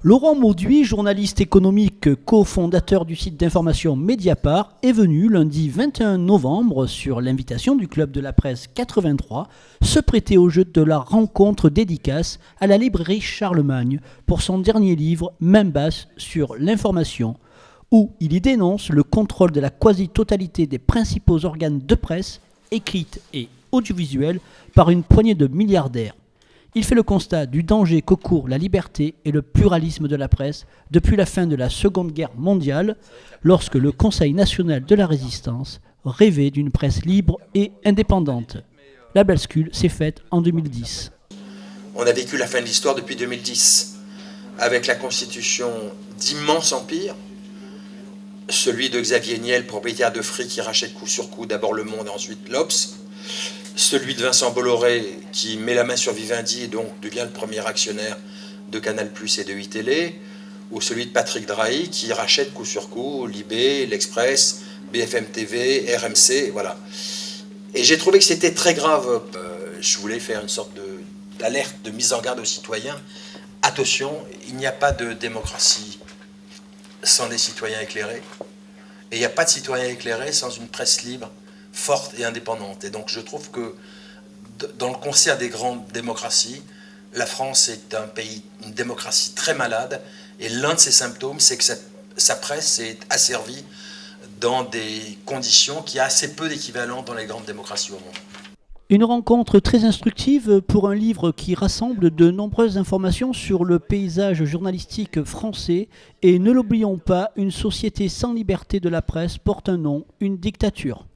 Laurent Mauduit, journaliste économique, cofondateur du site d'information Mediapart, est venu lundi 21 novembre, sur l'invitation du Club de la Presse 83, se prêter au jeu de la rencontre dédicace à la librairie Charlemagne pour son dernier livre, Main basse sur l'information, où il y dénonce le contrôle de la quasi-totalité des principaux organes de presse, écrite et audiovisuelle, par une poignée de milliardaires. Il fait le constat du danger que courent la liberté et le pluralisme de la presse depuis la fin de la Seconde Guerre mondiale, lorsque le Conseil national de la résistance rêvait d'une presse libre et indépendante. La bascule s'est faite en 2010. On a vécu la fin de l'histoire depuis 2010, avec la constitution d'immenses empires, celui de Xavier Niel, propriétaire de Free, qui rachète coup sur coup d'abord Le Monde et ensuite l'Obs, celui de Vincent Bolloré qui met la main sur Vivendi et donc devient le premier actionnaire de Canal+ et de iTélé, ou celui de Patrick Drahi qui rachète coup sur coup Libé, L'Express, BFM TV, RMC, voilà. Et j'ai trouvé que c'était très grave. Je voulais faire une sorte d'alerte, de mise en garde aux citoyens. Attention, il n'y a pas de démocratie sans des citoyens éclairés. Et il n'y a pas de citoyens éclairés sans une presse libre, forte et indépendante. Et donc je trouve que dans le concert des grandes démocraties, la France est un pays, une démocratie très malade, et l'un de ses symptômes, c'est que sa presse est asservie dans des conditions qui a assez peu d'équivalent dans les grandes démocraties au monde. Une rencontre très instructive pour un livre qui rassemble de nombreuses informations sur le paysage journalistique français, et ne l'oublions pas, une société sans liberté de la presse porte un nom, une dictature.